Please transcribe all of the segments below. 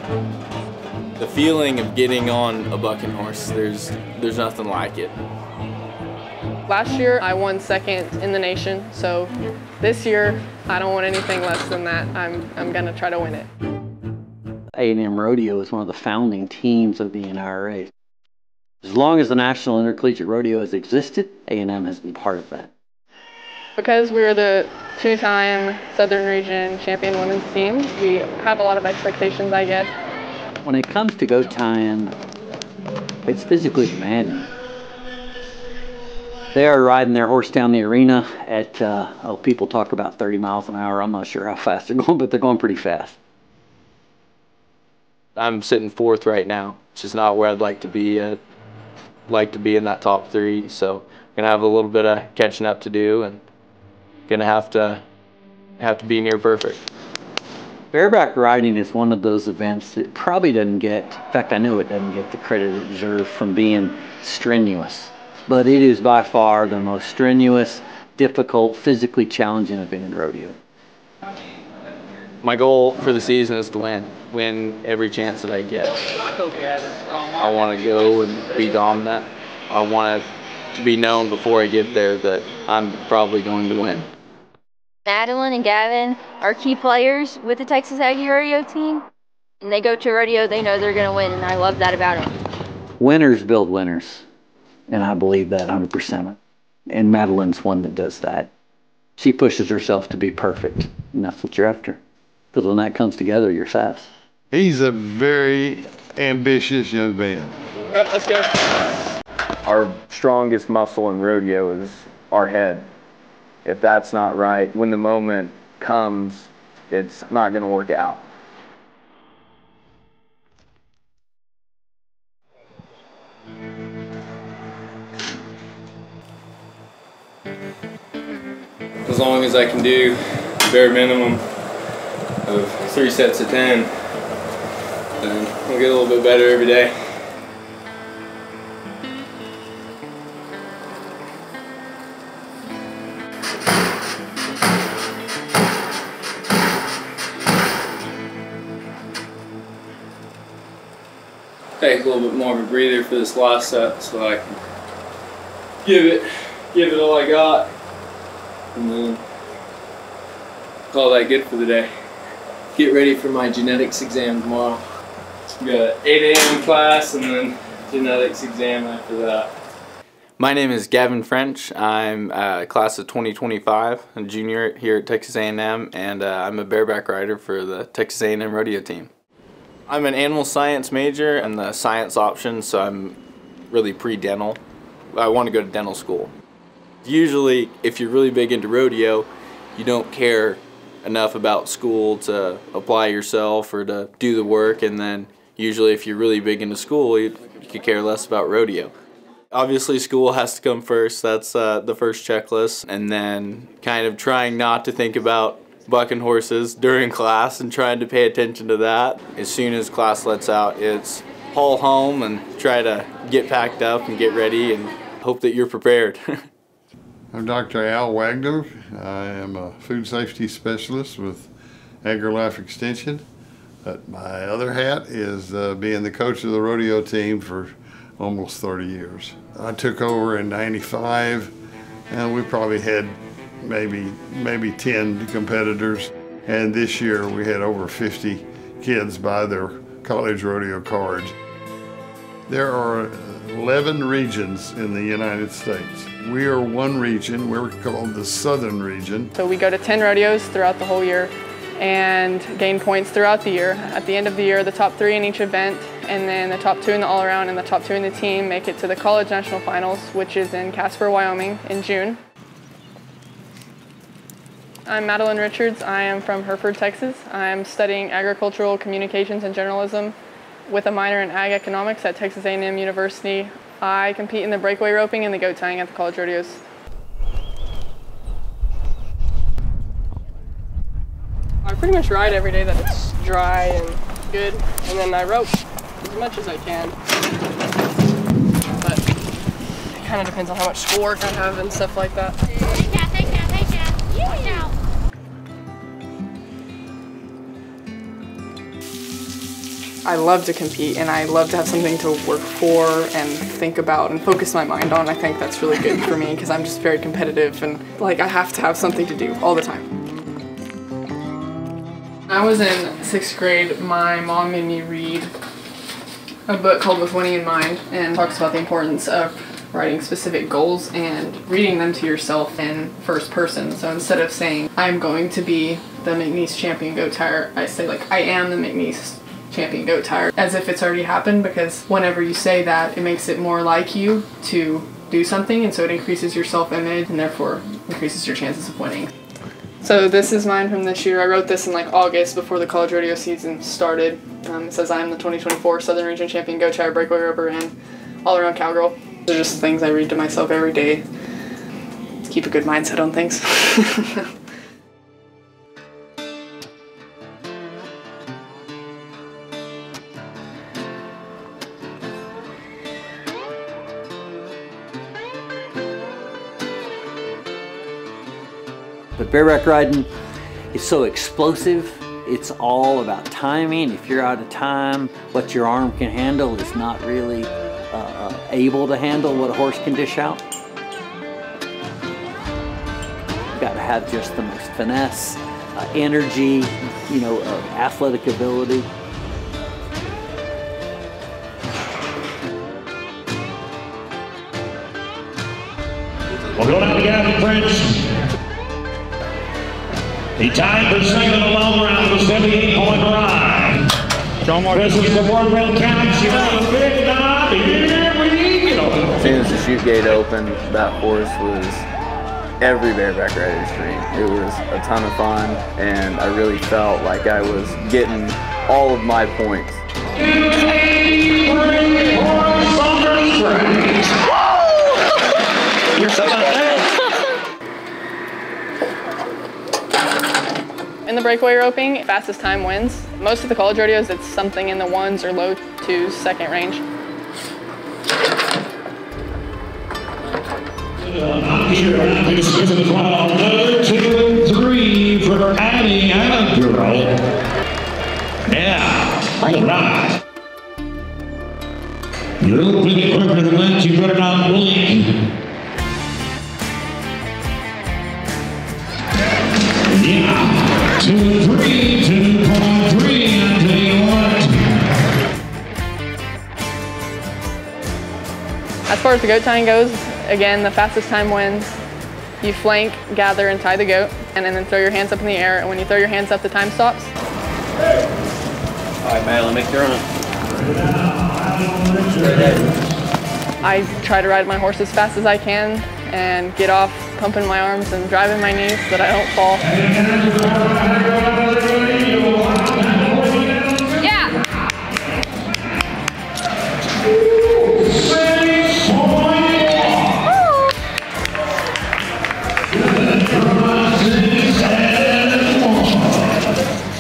The feeling of getting on a bucking horse, there's nothing like it. Last year I won second in the nation, so this year I don't want anything less than that. I'm gonna try to win it. A&M Rodeo is one of the founding teams of the NIRA. As long as the National Intercollegiate Rodeo has existed, A&M has been part of that. Because we're the two-time Southern Region champion women's team, we have a lot of expectations, I guess. When it comes to go tying, it's physically demanding. They are riding their horse down the arena at, people talk about 30 miles an hour. I'm not sure how fast they're going, but they're going pretty fast. I'm sitting fourth right now, which is not where I'd like to be. I'd like to be in that top three, so I'm gonna have a little bit of catching up to do, and gonna have to be near perfect. Bareback riding is one of those events that probably doesn't get, in fact I know it doesn't get the credit it deserves from being strenuous. But it is by far the most strenuous, difficult, physically challenging event in rodeo. My goal for the season is to win every chance that I get. I want to go and be dominant. I want to be known before I get there that I'm probably going to win. Madalyn and Gavin are key players with the Texas Aggie Rodeo team. And they go to a rodeo, they know they're going to win, and I love that about them. Winners build winners. And I believe that 100%. And Madalyn's one that does that. She pushes herself to be perfect, and that's what you're after. Because when that comes together, you're fast. He's a very ambitious young man. Let's go. Our strongest muscle in rodeo is our head. If that's not right, when the moment comes, it's not going to work out. As long as I can do the bare minimum of 3 sets of 10, then we'll get a little bit better every day. Take a little bit more of a breather for this last set so I can give it all I got, and then call that good for the day. Get ready for my genetics exam tomorrow. We got an 8 a.m. class and then genetics exam after that. My name is Gavin French. I'm class of 2025, a junior here at Texas A&M, and I'm a bareback rider for the Texas A&M Rodeo team. I'm an animal science major and the science option, so I'm really pre-dental. I want to go to dental school. Usually, if you're really big into rodeo, you don't care enough about school to apply yourself or to do the work, and then usually if you're really big into school, you could care less about rodeo. Obviously, school has to come first. That's the first checklist, and then kind of trying not to think about bucking horses during class and trying to pay attention to that. As soon as class lets out, it's haul home and try to get packed up and get ready and hope that you're prepared. I'm Dr. Al Wagner. I am a food safety specialist with AgriLife Extension. But my other hat is being the coach of the rodeo team for almost 30 years. I took over in '95, and we probably had maybe 10 competitors, and this year we had over 50 kids buy their college rodeo cards. There are 11 regions in the United States. We are one region. We're called the Southern Region. So we go to 10 rodeos throughout the whole year and gain points throughout the year. At the end of the year, the top 3 in each event, and then the top 2 in the all-around and the top 2 in the team make it to the College National Finals, which is in Casper, Wyoming in June. I'm Madalyn Richards. I am from Hereford, Texas. I'm studying agricultural communications and journalism with a minor in ag economics at Texas A&M University. I compete in the breakaway roping and the goat tying at the college rodeos. I pretty much ride every day that it's dry and good, and then I rope as much as I can. But it kind of depends on how much schoolwork I have and stuff like that. Hey, Cat, hey, Cat, hey, Cat. Watch out. I love to compete and I love to have something to work for and think about and focus my mind on. I think that's really good for me because I'm just very competitive and like I have to have something to do all the time. When I was in 6th grade, my mom made me read a book called With Winning in Mind and talks about the importance of writing specific goals and reading them to yourself in first person. So instead of saying, I'm going to be the McNeese champion goat tire, I say like, I am the McNeese champion goat tire, as if it's already happened, because whenever you say that, it makes it more like you to do something, and so it increases your self-image and therefore increases your chances of winning. So this is mine from this year. I wrote this in like August before the college rodeo season started. It says, I'm the 2024 Southern Region champion goat tire, breakaway roper, and all-around cowgirl. They're just things I read to myself every day to keep a good mindset on things. But bareback riding is so explosive. It's all about timing. If you're out of time, what your arm can handle is not really able to handle what a horse can dish out. You've got to have just the most finesse, energy, athletic ability. We'll go down to Gavin French. He tied for second in the long round with a 78-point ride. This is the 4-wheel count. She got a big knob. As soon as the chute gate opened, that horse was every bareback rider's dream. It was a ton of fun, and I really felt like I was getting all of my points. Sulphur Springs. You're so In the breakaway roping, fastest time wins. Most of the college rodeos, it's something in the 1s or low 2s second range. This is the 1, 2, 3 for Aggie and a girl. Yeah, all right. You're a little bit quicker than that, you better not blink. Yeah, 2, 3, 2.3, I tell you what. As far as the goat tying goes, again, the fastest time wins. You flank, gather, and tie the goat, and then throw your hands up in the air, and when you throw your hands up, the time stops. All right, Madalyn, make your run. I try to ride my horse as fast as I can and get off pumping my arms and driving my knees so that I don't fall. Yeah.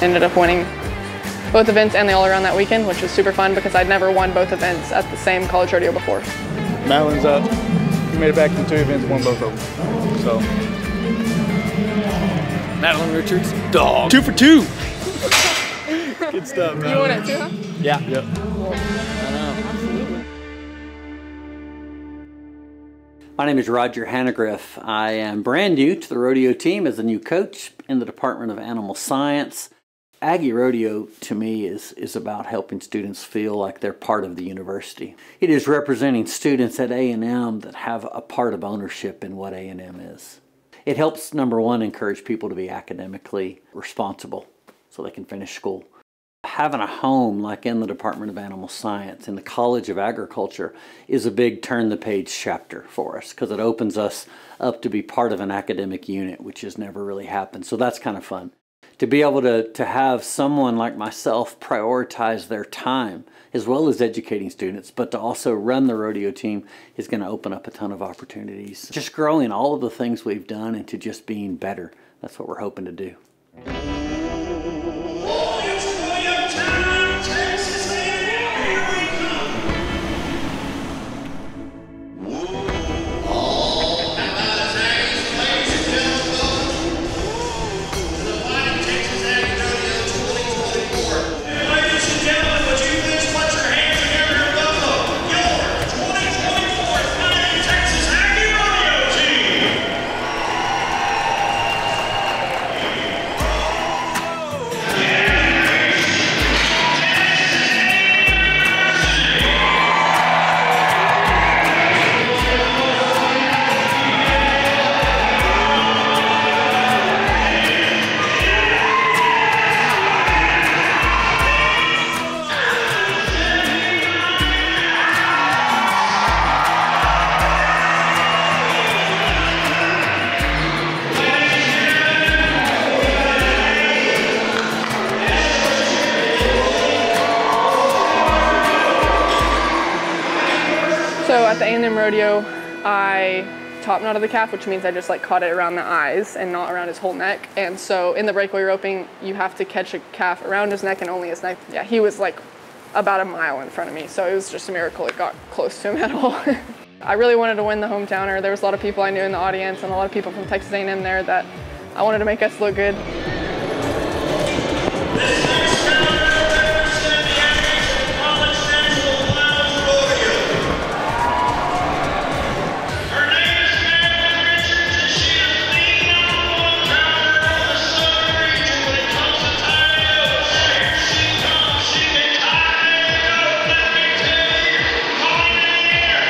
Ended up winning both events and the all-around that weekend, which was super fun because I'd never won both events at the same college rodeo before. Madalyn's up. He made it back in 2 events, won both of them. So. Madalyn Richards, dog. 2 for 2. Good stuff, man. You won it too, huh? Yeah. Yep. My name is Roger Hannegriff. I am brand new to the rodeo team as a new coach in the Department of Animal Science. Aggie Rodeo, to me, is about helping students feel like they're part of the university. It is representing students at A&M that have a part of ownership in what A&M is. It helps, number one, encourage people to be academically responsible so they can finish school. Having a home like in the Department of Animal Science, in the College of Agriculture, is a big turn-the-page chapter for us because it opens us up to be part of an academic unit, which has never really happened. So that's kind of fun. To be able to have someone like myself prioritize their time as well as educating students, but to also run the rodeo team is going to open up a ton of opportunities. Just growing all of the things we've done into just being better. That's what we're hoping to do. Ladies and gentlemen, would you at the A&M Rodeo, I top knotted the calf, which means I just like caught it around the eyes and not around his whole neck. And so in the breakaway roping, you have to catch a calf around his neck and only his neck. Yeah, he was like about a mile in front of me, so it was just a miracle it got close to him at all. I really wanted to win the hometowner. There was a lot of people I knew in the audience and a lot of people from Texas A&M there that I wanted to make us look good. This next round represents the Aggies from College National Finals Rodeo. Her name is Madalyn Richards, and she is the #1 pounder of the Southern region when it comes to tie-ups. Here she comes, she can tie it up, let me tell you. Calling in the air.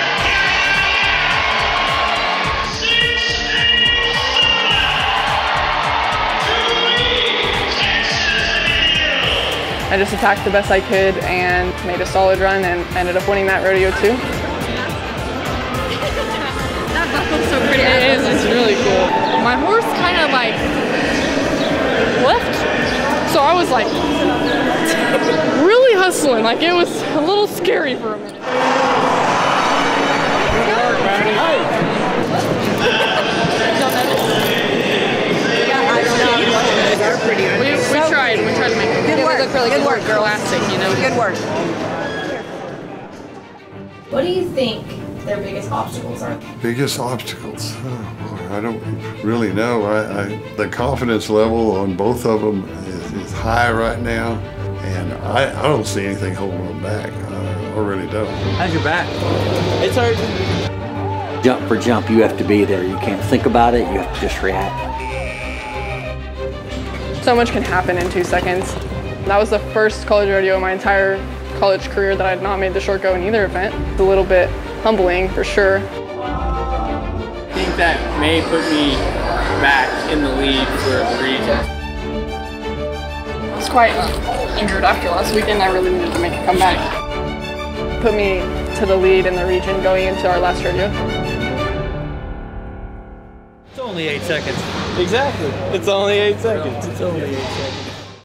I just attacked the best I could and made a solid run and ended up winning that rodeo too. That buckle's so pretty. It is, it's really cool. My horse kind of like left, so I was like really hustling, like it was a little scary for a minute. We tried to make it. Good work. Look really Good work, girl. Classic, you know. Good work. What do you think their biggest obstacles are? Biggest obstacles? Oh, boy, I don't really know. The confidence level on both of them is high right now, and I don't see anything holding them back. I really don't. How's your back? It's hurt. Jump for jump, you have to be there. You can't think about it, you have to just react. So much can happen in 2 seconds. That was the first college rodeo in my entire college career that I had not made the short go in either event. It's a little bit humbling for sure. I think that may put me back in the lead for the region. I was quite injured after last weekend. I really needed to make a comeback. Put me to the lead in the region going into our last rodeo. It's only 8 seconds. Exactly. It's only 8 seconds. It's only 8 seconds.